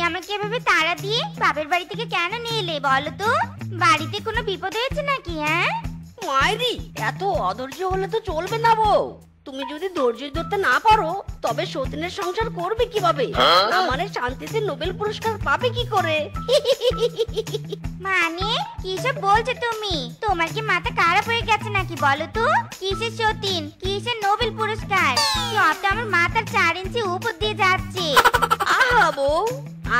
আমাকে এভাবে তাড়া দিয়ে বাপের বাড়ি থেকে কেন নিয়ে এলে বলো তো? বাড়িতে কোনো বিপদ হয়েছে নাকি? হ্যাঁ মায়েরি, এত অধৈর্য হলে তো চলবে না বউ। তুমি যদি ধৈর্য ধরতে না পারো তবে সতীনের সংসার করবে কিভাবে? না মানে শান্তিতে নোবেল পুরস্কার পাবে কি করে? মানে কিসব বলছো তুমি? তোমার কি মাথা খারাপ হয়ে গেছে নাকি বলো তো? কিসের সতীন, কিসের নোবেল পুরস্কার? সব তো আমার মাথার 4 ইঞ্চি উপর দিয়ে যাচ্ছে। আহা বউ,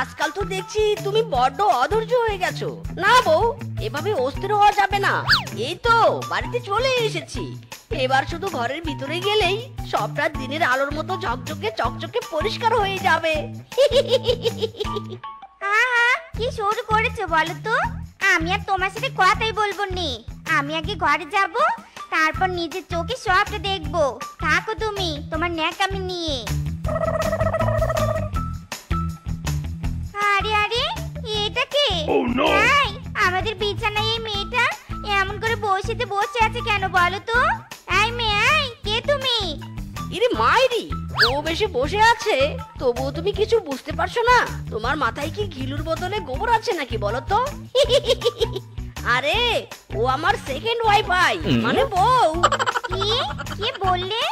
আজকাল তো দেখছি তুমি বড্ড অধৈর্য হয়ে গেছো। না বউ, এভাবে অস্থির হওয়া যাবে না। এই তো বাড়িতে চলে এসেছি। এবার শুধু ঘরের ভিতরে গেলেই সবটা দিনের আলোর মতো ঝকঝকে চকচকে পরিষ্কার হয়ে যাবে। আহা, কি শুরু করেছো বলো তো? আমি আর তোমার সাথে কথাই বলবো নি। আমি আগে ঘরে যাব, তারপর নিজের চোখে সবটা দেখবো। থাকো তুমি তোমার ন্যাকামি নিয়ে। আরে আরে, এটা কে? এই, আমাদের বিছানায় এই মেয়েটা এমন করে বসে আছে কেন বলো তো? এই মেয়ে, এই কে তুমি? ইরে মাইরি, ও বেশি বসে আছে তবুও তুমি কিছু বুঝতে পারছো না? তোমার মাথায় কি ঘিলুর বদলে গোবর আছে নাকি বলো তো? আরে ও আমার সেকেন্ড ওয়াইফাই, মানে বউ। কি কি বললে?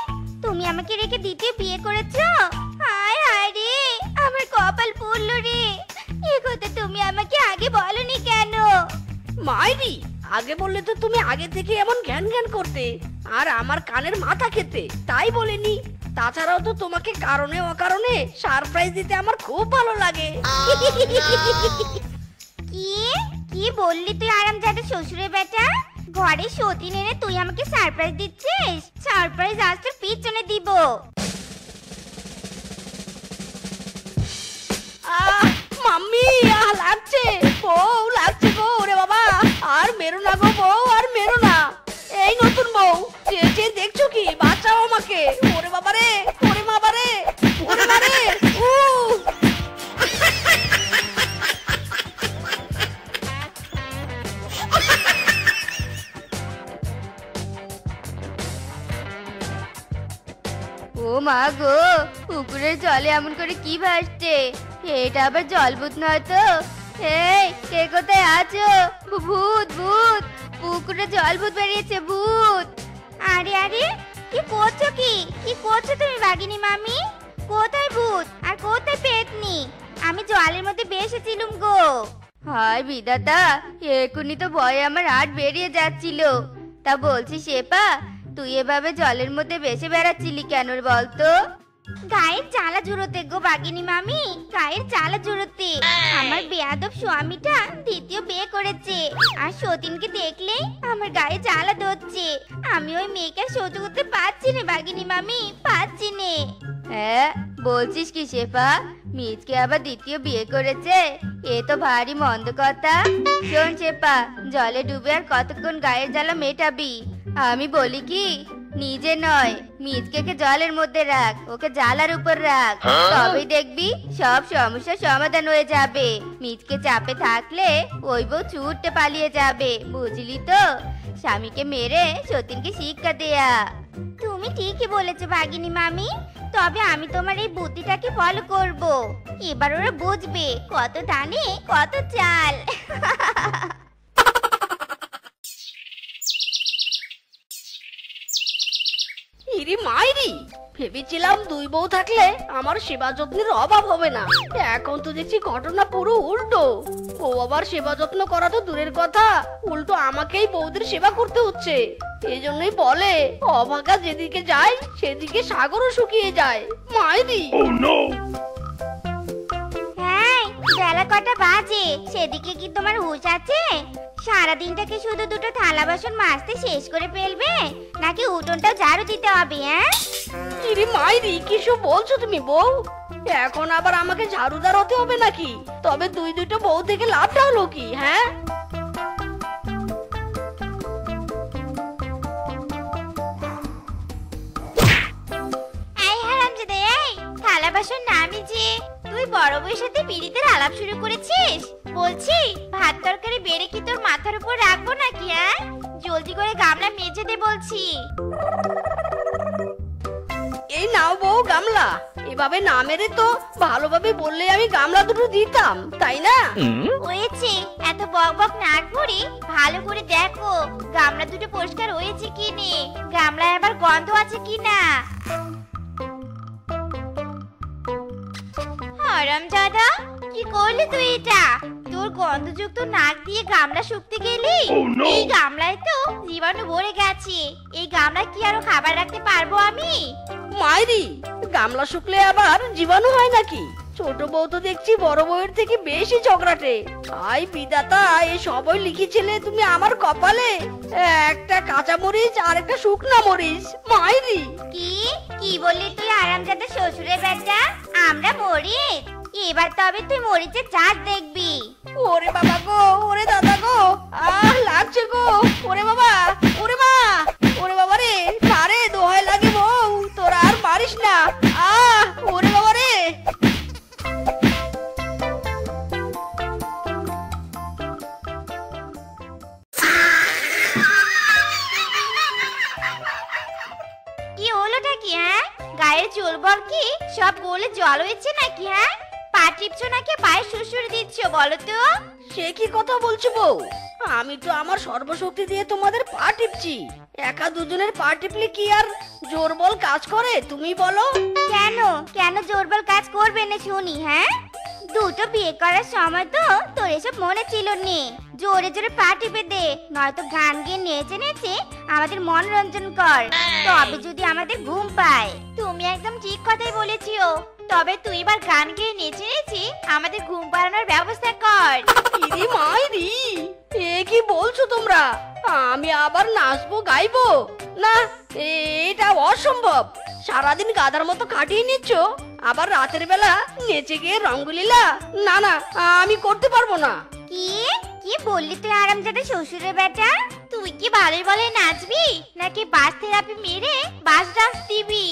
তুমি আমাকে রেখে দ্বিতীয় বিয়ে করেছো? হায় হায় রে, আমার কপাল পুড়লো রে। এ কথা তুমি আমাকে আগে বলনি কেন? মাইরি, আগে বললে তো তুমি আগে থেকে এমন জ্ঞান জ্ঞান করতে আর আমার কানের মাথা খেতে, তাই বলিনি। তাছাড়াও তো তোমাকে কারণে অকারণে সারপ্রাইজ দিতে আমার খুব ভালো লাগে। কি কি বললি তুই আরামজাদা শ্বশুরের বেটা? ঘরে সতীন এনে তুই আমাকে সারপ্রাইজ দিচ্ছিস? সারপ্রাইজ আজ তোর পিছনে দিব। মাম্মি, লাগছে বউ, লাগছে গো। ওরে বাবা, আর মেরো না গো বউ, আর মেরো না। এই নতুন বউ, যে দেখছো কি? বাঁচাও আমাকে। ওরে বাবা রে, ওরে বাবা রে, ওরে বাবা রে। ও মা গো, পুকুরের জলে এমন করে কি ভাসছে? এটা আবার জলভূত নয় তো? এই, কে কোথায় আছো? ভূত ভূত, পুকুরে জলভূত বেরিয়েছে, ভূত। আরে আরে, কি করছো কি করছো তুমি বাগিনী মামি? কোথায় ভূত আর কোথায় পেতনি? আমি জলের মধ্যে ভেসেছিলুম গো। হায় বিধাতা, এখুনি তো ভয়ে আমার হাত বেরিয়ে যাচ্ছিল। তা বলছি শেপা, তুই এভাবে জলের মধ্যে ভেসে বেড়াচ্ছিলি কেন বলতো? গায়ের জ্বালা জুড়োতে গো বাগিনী মামি, গায়ের জ্বালা জুড়োতে। আমার বেয়াদব স্বামীটা দ্বিতীয় বিয়ে করেছে, আর সতীনকে দেখলে আমার গায়ে জ্বালা ধরছে। আমি ওই মেয়েকে সহ্য করতে পারছি না বাগিনী মামি, পারছি না। হ্যাঁ, বলছিস কি শেফা? মিজকে আবার দ্বিতীয় বিয়ে করেছে? এ তো ভারী মন্দ কথা। শোন শেফা, জলে ডুবে আর কতক্ষণ গায়ের জ্বালা মেটাবি? আমি বলি কি, নিজে নয়, মিজকে জলের মধ্যে রাখ, ওকে জ্বালার উপর রাখ, তবেই দেখবি সব সমস্যার সমাধান হয়ে যাবে। মিজকে চাপে থাকলে ওই বউ ছুটতে পালিয়ে যাবে, বুঝলি তো? স্বামীকে মেরে সতীনকে শিক্ষা দেয়া। তুমি ঠিকই বলেছো বাগিনী মামি, তবে আমি তোমার এই বুদ্ধিটাকে ফলো করব। এবার ওরা বুঝবে কত ধানে কত চাল। ইরি মাইরি, ভেবেছিলাম 2 বউ থাকলে আমার সেবা যত্নের অভাব হবে না। এখন তো দেখছি ঘটনা পুরো উল্টো। ও আবার সেবা যত্ন করা তো দূরের কথা, উল্টো আমাকেই বউদের সেবা করতে হচ্ছে। এই জন্যই বলে, অভাগা যেদিকে যায় সেদিকে সাগরও শুকিয়ে যায়। মাইরি, হ্যাঁ, বেলা কটা বাজে? সেদিকে কি তোমার হুঁশ আছে? সারাদিনটাকে শুধু দুটো থালা বাসন মাজতে শেষ করে ফেলবে, নাকি উঠোনটাও ঝাড়ু দিতে হবে? হ্যাঁ, ইরি মাইরি, কিছু বলছো তুমি বউ? এখন আবার আমাকে ঝাড়ুদার হতে হবে নাকি? তবে দুটো বউ থেকে লাভটা হলো কি? হ্যাঁ, এই হারামজাদা, এই থালা বাসন না মেজে তুই বড় বউয়ের সাথে পিড়িতের আলাপ শুরু করেছিস? বলছি, ভাত তরকারি বেড়ে কি তোর মাথার উপর রাখবো নাকি? হ্যাঁ, জলদি করে গামলা মেজে দে বলছি। এই নাও বউ গামলা। এভাবে না মেরে তো ভালোভাবে বললে আমি গামলা দুটো দিতাম, তাই না? হয়েছে, এত বক বক না করে ভালো করে দেখো গামলা দুটো পরিষ্কার হয়েছে কিনে, গামলায় আবার গন্ধ আছে কিনা। হারামজাদা, কি করলি তুই এটা? তোর গন্ধযুক্ত নাক দিয়ে গামলা শুকতে গেলি? এই গামলায় তো জীবাণু ভরে গেছে, এই গামলায় কি আরো খাবার রাখতে পারবো আমি? মাইরি, গামলা শুকলে আবার জীবাণু হয় নাকি? ছোট বউ তো দেখছি বড় বউয়ের থেকে বেশি ঝগড়াটে। আই বিধাতা, এ সবই লিখেছিলে তুমি আমার কপালে। একটা কাঁচা মরিচ আর একটা শুকনা মরিচ। মাইরি, কি কি বললি তুই আরামজাদা শ্বশুরের বেটা? আমরা মরিচ? এবার তবে তুই মরিচের জাত দেখবি। ওরে বাবা গো, ওরে দাদা গো, লাগছে গো, ওরে বাবা, ওরে মা, ওরে বাবা রে, আরে দোহাই লাগে বউ, তোরা আর মারিস না। ওরে বাবা রে। কি হলোটা কি? হ্যাঁ, গায়ের চুল বল কি সব গলে জল হয়েছে নাকি? হ্যাঁ, পা টিপছো নাকি পায়ে শ্বশুর দিচ্ছ বলো তো? সে কি কথা বলছো বউ? আমি তো আমার সর্বশক্তি দিয়ে তোমাদের পা টিপছি। একা দুজনের পা টিপলে কি আর জোর বল কাজ করে তুমি বলো? কেন কেন জোরবল কাজ করবে না শুনি? হ্যাঁ, দুটো বিয়ে করার সময় তো তোর এসব মনে ছিল নে। জোরে জোরে পা টিপে দে, নয়তো গান গিয়ে নেচে নেচে আমাদের মনোরঞ্জন কর, তবে যদি আমাদের ঘুম পায়। তুমি একদম ঠিক কথাই বলেছিও, তবে তুই এবার গান গেয়ে নেচে নেচে আমাদের ঘুম পাড়ানোর ব্যবস্থা কর। ইরি মাইরি, এ কি বলছো তোমরা? আমি আবার নাচবো গাইবো? না, এটা অসম্ভব। সারাদিন গাধার মতো কাটিয়ে নিচ্ছ, আবার রাতের বেলা নেচে গিয়ে রঙ্গলীলা? না না, আমি করতে পারবো না। কি কি বললি তুই আরামজাদা শ্বশুরের বেটা? তুই কি ভালো বলে নাচবি নাকি বাস থেরাপি মেরে বাস ডান্স দিবি?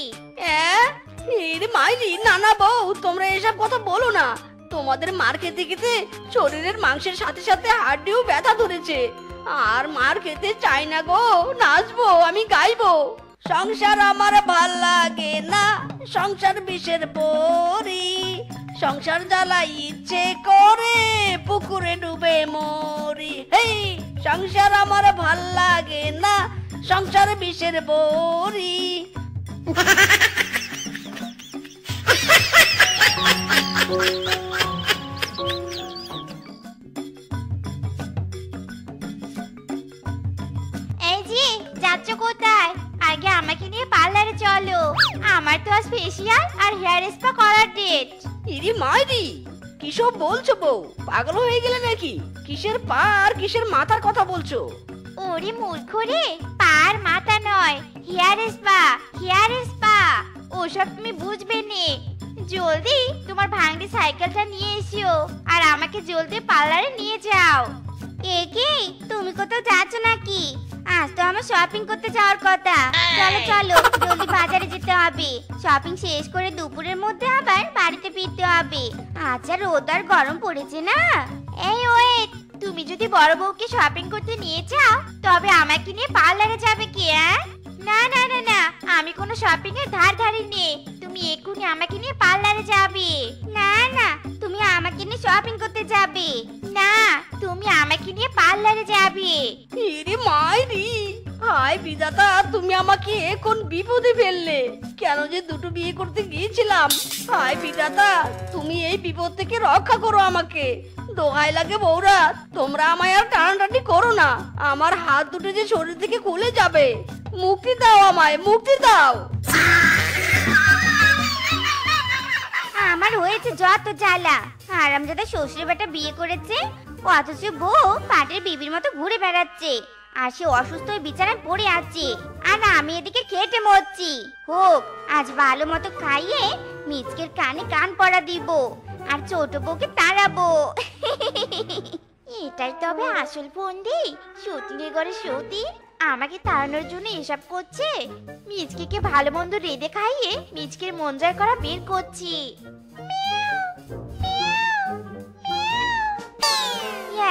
এরে মাইরি, না না বউ, তোমরা এসব কথা বলো না। তোমাদের মার খেতে খেতে শরীরের মাংসের সাথে সাথে হাড়িও ব্যথা ধরেছে, আর মার খেতে চাই না গো। নাচবো, আমি গাইবো। সংসার আমার ভাল লাগে না, সংসার বিষের বড়ি, সংসার জ্বালাই ইচ্ছে করে পুকুরে ডুবে মরি। হেই, সংসার আমার ভাল লাগে না, সংসার বিষের বড়ি। এই যে যাচ্ছ কোথায়? আগে আমাকে নিয়ে পার্লারে চলো, আমার তো আজ ফেসিয়াল আর হেয়ার স্পা করার ডেট। ইরি মাইরি, কিসব বলছো বউ? পাগল হয়ে গেলে নাকি? কিসের পা আর কিসের মাথার কথা বলছো? ওরে মূর্খ রে, পার মাথা নয়, হেয়ার স্পা, হেয়ার স্পা। ওসব তুমি বুঝবে নে। জলদি তোমার ভাঙড়ি সাইকেলটা নিয়ে এসো আর আমাকে জলদি পার্লারে নিয়ে যাও। এ কি, তুমি কোথাও যাচ্ছ নাকি? আজ তো আমার শপিং করতে যাওয়ার কথা। চলো চলো, জলদি বাজারে যেতে হবে। শপিং শেষ করে দুপুরের মধ্যে আবার বাড়িতে ফিরতে হবে। আচ্ছা, রোদ আর গরম পড়েছে না। এই ওয়েট, তুমি যদি বড় বউকে শপিং করতে নিয়ে যাও তবে আমাকে নিয়ে পার্লারে যাবে কি? না না না না, আমি কোনো শপিং এর ধার ধারিনি। তুমি এক্ষুনি আমাকে নিয়ে পার্লারে যাবে। না না, তুমি আমাকে নিয়ে শপিং করতে যাবে। না, তুমি আমাকে নিয়ে পার্লারে যাবে। ইরি মাইরি, হায় বিধাতা, তুমি আমাকে কোন বিপদে ফেললে? কেন যে দুটো বিয়ে করতে গিয়েছিলাম? হায় বিধাতা, তুমি এই বিপদ থেকে রক্ষা করো আমাকে। দোহাই লাগে বউরা, তোমরা আমায় আর টানাটানি করো না। আমার হাত দুটো যে শরীর থেকে খুলে যাবে। মুক্তি দাও আমায়, মুক্তি দাও। আমার হয়েছে যত জ্বালা। আরামজাদা শ্বশুর বেটা বিয়ে করেছে, অথচ বউ পাটের বিবির মতো ঘুরে বেড়াচ্ছে, আর সে অসুস্থ হয়ে বিছানায় পড়ে আছে, আর আমি এদিকে খেটে মরছি। হোক, আজ ভালো মতো খাইয়ে মিচকের কানে কান পড়া দিব, আর ছোট বউকে তাড়াবো। এটাই তবে আসল ফন্দি, সতীনের ঘরে সতী আমাকে তাড়ানোর জন্য এসব করছে। মিচকে ভালো মন্দ রেঁধে খাইয়ে মিচকের মন জয় করা বের করছি।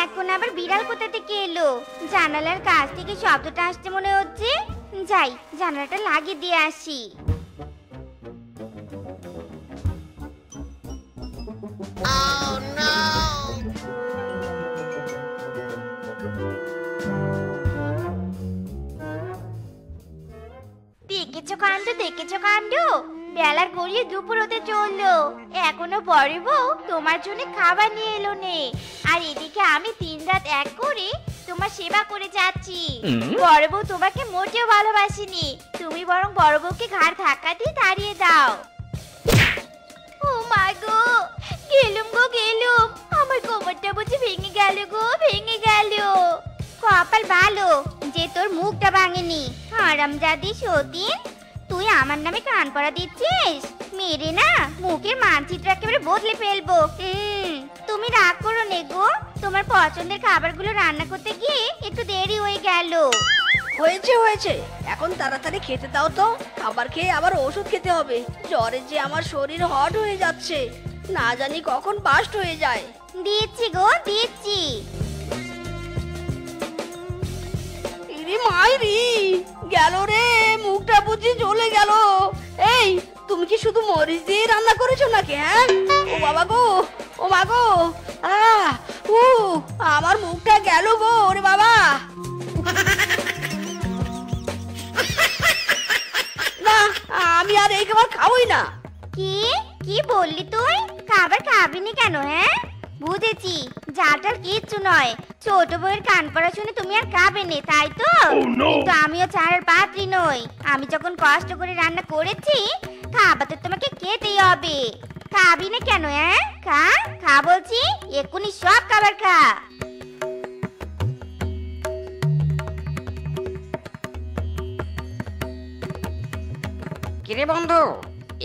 এখন আবার বিড়াল কোথা থেকে এলো? জানালার কাছ থেকে শব্দটা আসছে মনে হচ্ছে। যাই, জানালাটা লাগিয়ে দিয়ে আসি। গড়িয়ে দুপুর হতে চললো, এখনো বড় বউ তোমার জন্য খাবার নিয়ে এলো নে। আর এদিকে আমি দিন রাত এক করে তোমার সেবা করে যাচ্ছি। বড় বউ তোমাকে মোটেও ভালোবাসেনি, তুমি বরং বড় বউকে ঘাড় ধাক্কা দিয়ে তাড়িয়ে দাও। ও মা গো, গেলুম গো গেলুম, আমার কোমরটা বুঝি ভেঙে গেল গো, ভেঙে গেল। কপাল ভালো যে তোর মুখটা ভাঙেনি। হারামজাদি সতীন, তুই আমার নামে কান পড়া দিচ্ছিস? মেরে না মুখের মানচিত্র একেবারে বদলে ফেলবো। তুমি রাগ করো নে গো, তোমার পছন্দের খাবারগুলো রান্না করতে গিয়ে একটু দেরি হয়ে গেল। হয়েছে হয়েছে, এখন তাড়াতাড়ি খেতে দাও তো। খাবার খেয়ে আবার ওষুধ খেতে হবে। জ্বরে যে আমার শরীর হট হয়ে যাচ্ছে, না জানি কখন বাস্ট হয়ে যায়। দিচ্ছি গো দিচ্ছি। ইরি মাইরি, গেল রে, মুখটা বুঝি জ্বলে গেল। এই তুমি কি শুধু মরিচ দিয়ে রান্না করেছো নাকি? হ্যাঁ, ও বাবা গো, ও মা গো, আমার মুখটা গেল গো, ওরে বাবা। না, আমি আর এই খাবার খাবোই না। কি কি বললি তুই? খাবার খাবিনি কেন? হ্যাঁ বুঝেছি, যাটার কিচ্ছু নয়, ছোট বউয়ের কান পড়া শুনে তুমি আর খাবে না, তাই তো? কিন্তু আমিও ছাড়ার পাত্রী নই। আমি যখন কষ্ট করে রান্না করেছি, খাবার তো তোমাকে খেতেই হবে। খাবি না কেন? হ্যাঁ খা, খা বলছি, এক্ষুনি সব খাবার খা। কিরে বন্ধু,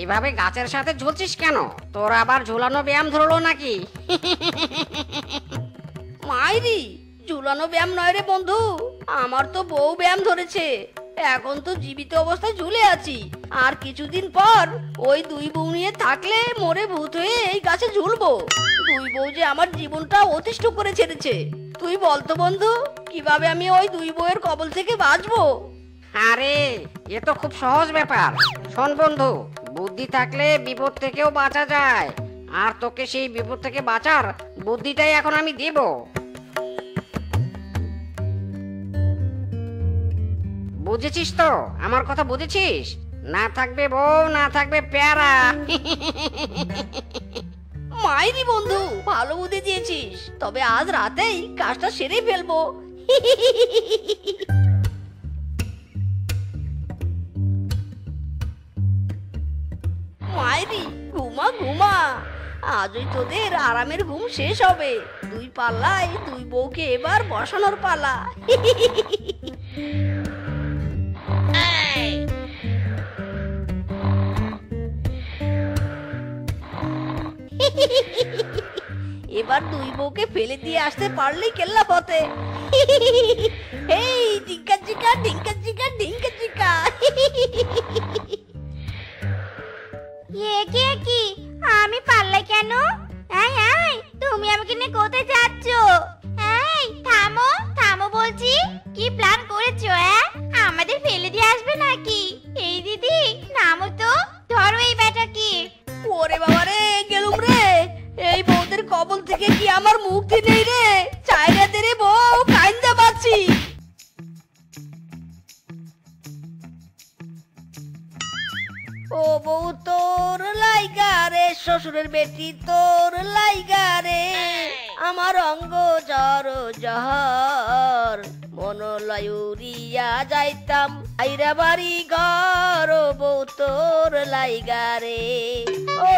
এভাবে গাছের সাথে ঝুলছিস কেন? তোর আবার ঝুলানো ব্যায়াম ধরলো নাকি? মাইরি, ঝুলানো ব্যায়াম নয় রে বন্ধু, আমার তো বউ ব্যায়াম ধরেছে। এখন তো জীবিত অবস্থায় ঝুলে আছি, আর কিছুদিন পর ওই দুই বউ নিয়ে থাকলে মরে ভূত হয়ে এই গাছে ঝুলবো। দুই বউ যে আমার জীবনটা অতিষ্ঠ করে ছেড়েছে। তুই বলতো বন্ধু, কিভাবে আমি ওই দুই বউয়ের কবল থেকে বাঁচবো? আরে এ তো খুব সহজ ব্যাপার। শোন বন্ধু, বুদ্ধি থাকলে বিপদ থেকেও বাঁচা যায়, আর তোকে সেই বিপদ থেকে বাঁচার বুদ্ধিটাই এখন আমি দেব। বুঝেছিস তো? আমার কথা বুঝেছিস? না থাকবে বউ, না থাকবে প্যারা। মাইরি বন্ধু, ভালো বুদ্ধি দিয়েছিস, তবে আজ রাতেই কাজটা সেরে ফেলবো। মাইরি, ঘুমা ঘুমা, আজই তোদের আরামের ঘুম শেষ হবে। দুই পাল্লায় দুই বউকে এবার বসানোর পালা। এবার দুই বউকে ফেলে দিয়ে আসতে পারলেই কেল্লা পথে। এই ডিঙ্কা চিকা, ডিঙ্কা চিকা, ডিঙ্কা চিকা। কি আমি পাল্লাই কেন? তুমি আমাকে নিয়ে কোথায় যাচ্ছ? এই থামো থামো বলছি, কি প্ল্যান করেছো? আমাদের ফেলে দিয়ে আসবে নাকি? এই দিদি নামো তো, ধরো এই ব্যাটাকে। ওরে বাবা রে, গেলুম রে। এই বউদের কবল থেকে কি আমার মুক্তি নেই রে? চাইনা দে রে বউ, কাইন্দা বাঁচি। ও বউ তোর লাইগা রে, শ্বশুরের বেটি তোর লাইগা রে, আমার অঙ্গ জর জহর, মনলয় উড়িয়া যাইতাম আইরা বাড়ি ঘর। ও বউ তোর লাইগা রে, ও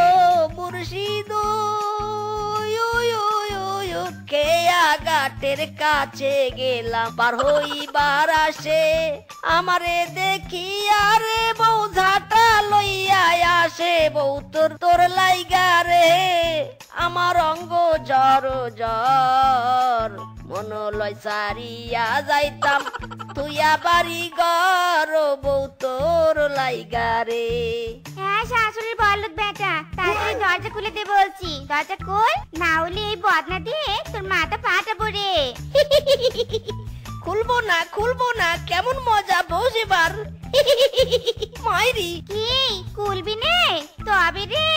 মুর্শিদ খেয়া ঘাটের কাছে গেলাম, পার হইবার আসে আমারে দেখি, আরে বউ ঝাঁটা লইয়া আসে। বউ তোর তোর লাইগা রে, আমার অঙ্গ জর জর, মনলয় সারিয়া যাইতাম তুইয়া বাড়ি ঘর। বউ তোর লাইগা রে। হ্যাঁ শাশুড়ির বলদ বেটা, তাড়াতাড়ি দরজা খুলে দে বলছি। দরজা খোল, না হলে এই বদনা দিয়ে তোর মাথা ফাটাবো রে। খুলবো না খুলবো না, কেমন মজা বউ এবার। মাইরি, কি খুলবি নে? তবে রে,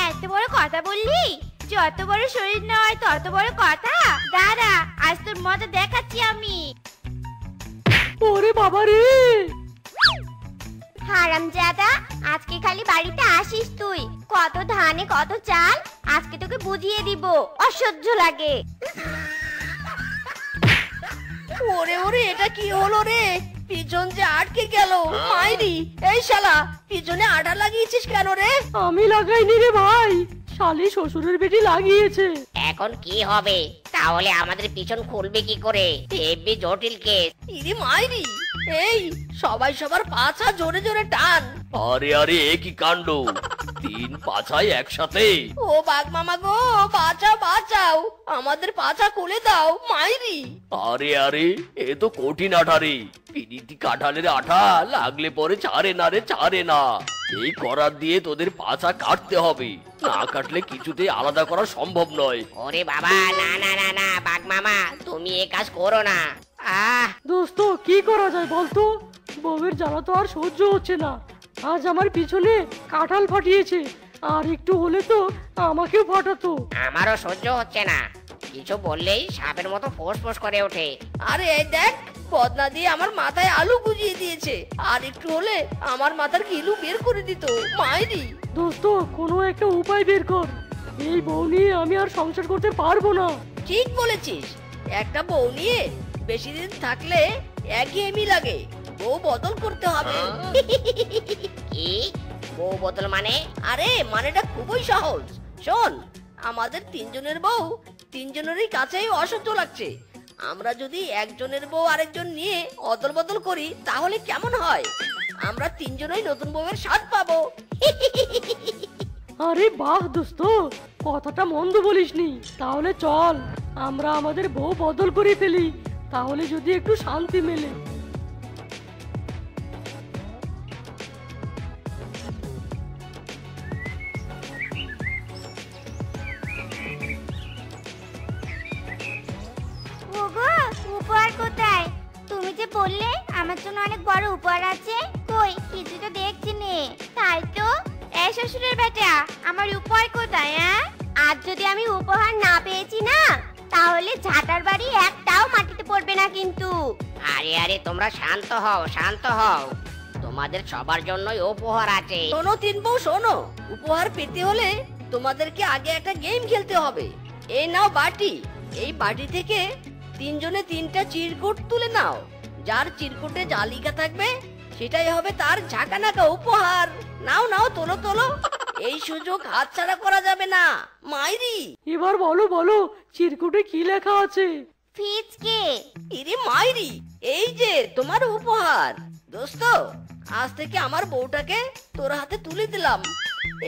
এত বড় কথা বললি? যত বড় শরীর নয় তত বড় কথা। দাঁড়া, আজ তোর মজা দেখাচ্ছি আমি। ওরে বাবা রে, হারামজাদা, আজকে খালি বাড়িতে আসিস তুই, কত ধানে কত চাল, আজকে তোকে বুঝিয়ে দিব, অসহ্য লাগে। ওরে ওরে, এটা কি হলো রে? পিছন যে আটকে গেল। মাইরি, এই শালা পিছনে আঠা লাগিয়েছিস কেন রে? আমি লাগাইনি রে ভাই, শালি শ্বশুরের বেটি লাগিয়েছে। এখন কি হবে তাহলে? আমাদের পিছন খুলবে কি করে? হেব্বি জটিল কেস। ইরে মাইরি, এই সবাই সবার পাছা জোরে জোরে টান। আরে আরে, এ কি কাণ্ড! তিন পাছায় একসাথে! ও বাঘ মামা গো, বাঁচাও বাঁচাও, আমাদের পাছা খুলে দাও মাইরি। আরে আরে, এ তো কঠিন আঠা রে। পিরিতি কাঁঠালের আঠা লাগলে পরে ছাড়ে না রে, ছাড়ে না। এই করাত দিয়ে তোদের পাছা কাটতে হবে, না কাটলে কিছুতে আলাদা করা সম্ভব নয়। ওরে বাবা, না না না না, বাঘ মামা তুমি এ কাজ করো না। দোস্ত কি করা যায় বলতো? বউয়ের জ্বালা তো আর সহ্য হচ্ছে না। আজ আমার পিছনে কাঁঠাল ফাটিয়েছে, আর একটু হলে তো আমাকেও ফাটাতো। আমারও সহ্য হচ্ছে না, কিছু বললেই সাপের মতো ফোঁস ফোঁস করে ওঠে। আরে এই দেখ, বদনা দিয়ে আমার মাথায় আলু গুজিয়ে দিয়েছে, আর একটু হলে আমার মাথার কিলু বের করে দিত মাইরি। দোস্ত কোনো একটা উপায় বের কর, এই বউ নিয়ে আমি আর সংসার করতে পারবো না। ঠিক বলেছিস, একটা বউ নিয়ে বেশি দিন থাকলে একঘেয়েমি লাগে, বউ বদল করতে হবে। কি বউ বদল মানে? আরে মানেটা খুবই সহজ। শোন, আমাদের তিনজনের বউ তিনজনেরই কাছেই অসহ্য লাগছে। আমরা যদি একজনের বউ আরেকজন নিয়ে অদল বদল করি তাহলে কেমন হয়? আমরা তিনজনই নতুন বউয়ের স্বাদ পাবো। আরে বাহ দোস্ত, কথাটা মন্দ বলিসনি। তাহলে চল আমরা আমাদের বউ বদল করে ফেলি, তাহলে যদি একটু শান্তি মেলে। ওগো, উপহার কোথায়? তুমি যে বললে আমার জন্য অনেক বড় উপহার আছে, কই কিছু তো দেখছি নে। তাই তো, এই শ্বশুরের বেটা, আমার উপহার কোথায়? আজ যদি আমি উপহার না পেয়েছি না, তাহলে ঝাঁটার বাড়ি একটাও মাটিতে পড়বে না কিন্তু। আরে আরে, তোমরা শান্ত হও, শান্ত হও, তোমাদের সবার জন্যই উপহার আছে। শোনো তিন বউ, শোনো, উপহার পেতে হলে তোমাদেরকে আগে একটা গেম খেলতে হবে। এই নাও বাটি, এই বাটি থেকে তিনজনে তিনটা চিরকুট তুলে নাও। যার চিরকুটে জালিকা থাকবে সেটাই হবে তার ঝাঁকানাকা উপহার। নাও নাও, তোলো তোলো, এই সুযোগ হাতছাড়া করা যাবে না মাইরি। এবার বলো বলো, চিরকুটে কি লেখা আছে? ফিচকে। ইরে মাইরি, এই যে তোমার উপহার। দোস্ত, আজ থেকে আমার বউটাকে তোর হাতে তুলে দিলাম,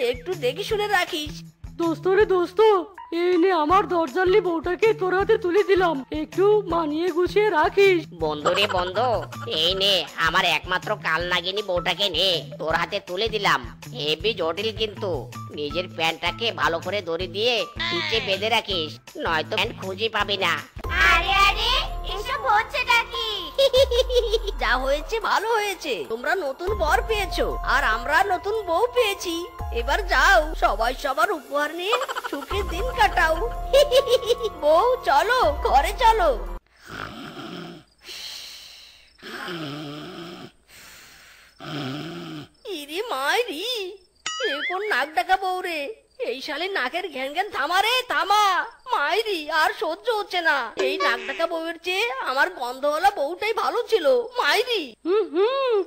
একটু দেখে শুনে রাখিস। দোস্ত রে দোস্ত, এই নে আমার দরজালি বউটাকে তোর হাতে তুলে দিলাম, একটু মানিয়ে গুছিয়ে রাখিস। বন্ধু রে বন্ধু, এই নে আমার একমাত্র কাল নাগিনী বউটাকে নে, তোর হাতে তুলে দিলাম। হেবি জটিল কিন্তু, নিজের প্যান্টটাকে ভালো করে দড়ি দিয়ে নিচে বেঁধে রাখিস, নয়তো প্যান্ট খুঁজে পাবি না। আরে আরে, এসব হচ্ছেটা কি? যা হয়েছে ভালো হয়েছে, তোমরা নতুন বর পেয়েছো আর আমরা নতুন বউ পেয়েছি। এবার যাও, সবাই সবার উপহার নিয়ে সুখের দিন কাটাও। বউ চলো, ঘরে চলো। ইরি মাইরি, এ কোন নাক ডাকা বউ রে? এই শালে নাকের ঘ্যান ঘ্যান থামা রে, থামা মাইরি, আর সহ্য হচ্ছে না। এই নাক ডাকা বউয়ের চেয়ে আমার গন্ধওয়ালা বউটাই ভালো ছিল মাইরি।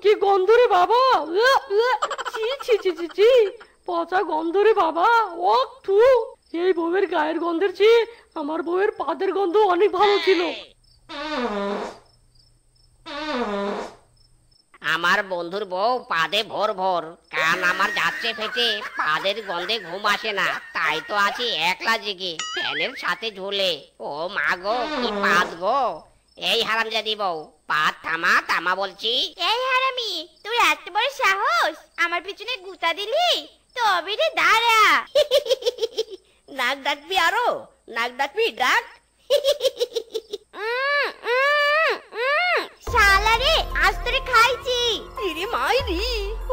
কি গন্ধ রে বাবা! ছি ছি ছি ছি ছি, পচা গন্ধ রে বাবা! ও থু, এই বউয়ের গায়ের গন্ধের চেয়ে আমার বউয়ের পাদের গন্ধ অনেক ভালো ছিল। আমার বন্ধুর বউ পাদে ভোর ভোর, কান আমার যাচ্ছে ফেটে, পাদের গন্ধে ঘুম আসে না, তাই তো আছি একলা জেগে ফ্যানের সাথে ঝুলে। ও মা গো, কি পাদ গো! এই হারামজাদি বউ, পাদ থামা, থামা বলছি। এই হারামি, তুই এত বড় সাহস আমার পিছনে গুতা দিলি? তবে রে দাঁড়া। নাক ডাকবি আরো? নাক ডাকবি, ডাক। শালা রে, আজ তোরে খাইছি। ইরে মাইরি,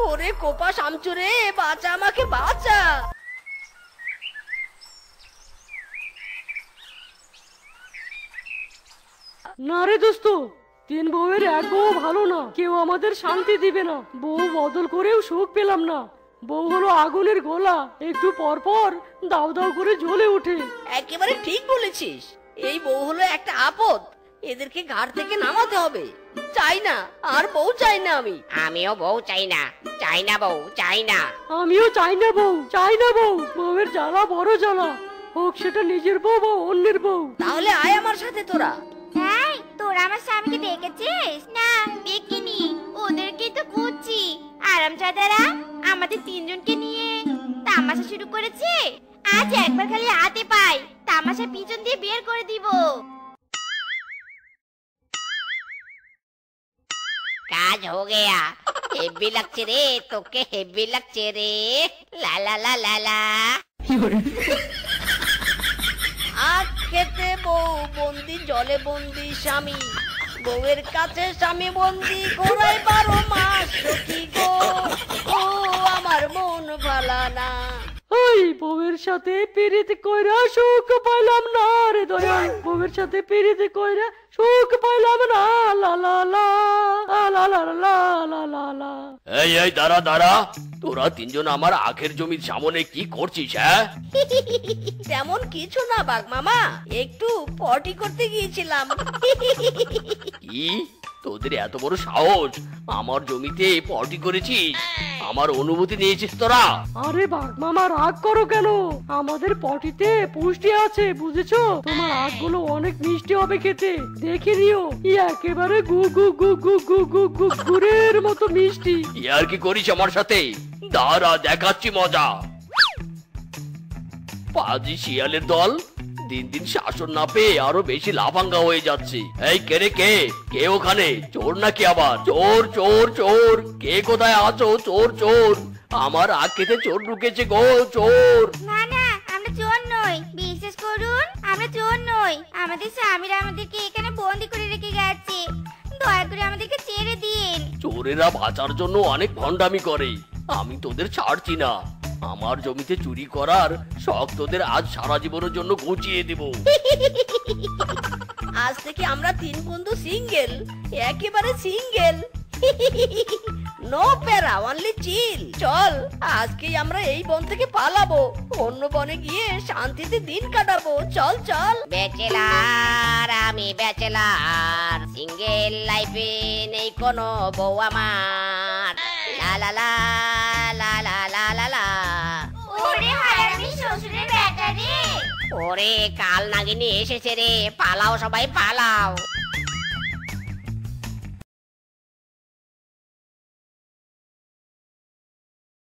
ওরে কোপা শামচুরে, বাঁচা আমাকে, বাঁচা। না রে দোস্ত, তিন বউয়ের এক বউ ভালো না, কেউ আমাদের শান্তি দিবে না। বউ বদল করেও সুখ পেলাম না। বউ হলো আগুনের গোলা, একটু পর পর দাউ দাউ করে জ্বলে ওঠে। একেবারে ঠিক বলেছিস, এই বউ হলো একটা আপদ, এদেরকে ঘাট থেকে নামাতে হবে। চাই না, আর বউ চাই না আমি। আমিও বউ চাই না, চাই না বউ, চাই না। আমিও চাই না বউ, চাই না বউ। বউয়ের জ্বালা বড় জ্বালা, হোক সেটা নিজের বউ বা অন্যের বউ। তাহলে আয় আমার সাথে তোরা। এই তোরা আমার স্বামীকে দেখেছিস? না দেখিনি, ওদেরকে তো খুঁজছি। আরামজাদারা আমাদের তিনজনকে নিয়ে তামাশা শুরু করেছে। আজ একবার খালি হাতে পাই, তামাশা পিছন দিয়ে বের করে দিব। কাজ হো গেয়া। হেব্বি লাগছে রে, তোকে হেব্বি লাগছে রে। লা লা লা লা লা। আখ খেতে বউ বন্দি, জলে বন্দি স্বামী, বউয়ের কাছে স্বামী বন্দি, ঘোরাই 12 মাস সখী গো। ও আমার মন ভালা না। ওই বউয়ের সাথে পিরিত কইরা সুখ পাইলাম না রে দয়াল, বউয়ের সাথে পিরিত কইরা সুখ পাইলাম না। লা লা লা লা লা লা লা লা লা। এই এই দাঁড়া দাঁড়া, তোরা তিনজন আমার আখের জমির সামনে কি করছিস? হ্যাঁ, তেমন কিছু না বাঘ মামা, একটু পটি করতে গিয়েছিলাম। কি তোদের এত বড় সাহস? আমার জমিতে পটি করেছিস? আমার অনুমতি নিয়েছিস তোরা? আরে বাঘ মামা রাগ করো কেন? আমাদের পটিতে পুষ্টি আছে, বুঝেছো? তোমার আখগুলো অনেক মিষ্টি হবে খেতে, দেখে নিও। একেবারে গু গু গু গু গু গু গু গুড়ের মতো মিষ্টি। ইয়ার কি করিস আমার সাথে? দাঁড়া দেখাচ্ছি মজা। পাজি শিয়ালের দল দিন দিন শাসন না পেয়ে আরো বেশি লাফাঙ্গা হয়ে যাচ্ছে। এই কে রে কে? কে ওখানে? চোর নাকি আবার? চোর চোর চোর, কে কোথায় আছো? চোর চোর, আমার আখ খেতে চোর ঢুকেছে গো, চোর। না না, আমরা চোর নই, বিশ্বাস করুন, আমরা চোর নই। আমাদের স্বামীরা আমাদেরকে এখানে বন্দি করে রেখে গেছে, দয়া করে আমাদেরকে ছেড়ে দিন। চোরেরা বাঁচার জন্য অনেক ভণ্ডামি করে, আমি তোদের ছাড়ছি না। আমার জমিতে চুরি করার শখ তোদের আজ সারা জীবনের জন্য ঘুচিয়ে দেব। আজ থেকে আমরা 3 বন্ধু সিঙ্গেল, একেবারে সিঙ্গেল। নো প্যারা, অনলি চিল। চল আজকেই আমরা এই বন থেকে পালাবো, অন্য বনে গিয়ে শান্তিতে দিন কাটাবো। চল চল। ব্যাচেলার, আমি ব্যাচেলার, সিঙ্গেল লাইফে নেই কোনো বউ আমার। লা লা লা লা লা লা লা লা। ওরে হারামি শ্বশুরের বেটা রে! ওরে কাল নাগিনী এসেছে রে, পালাও সবাই পালাও।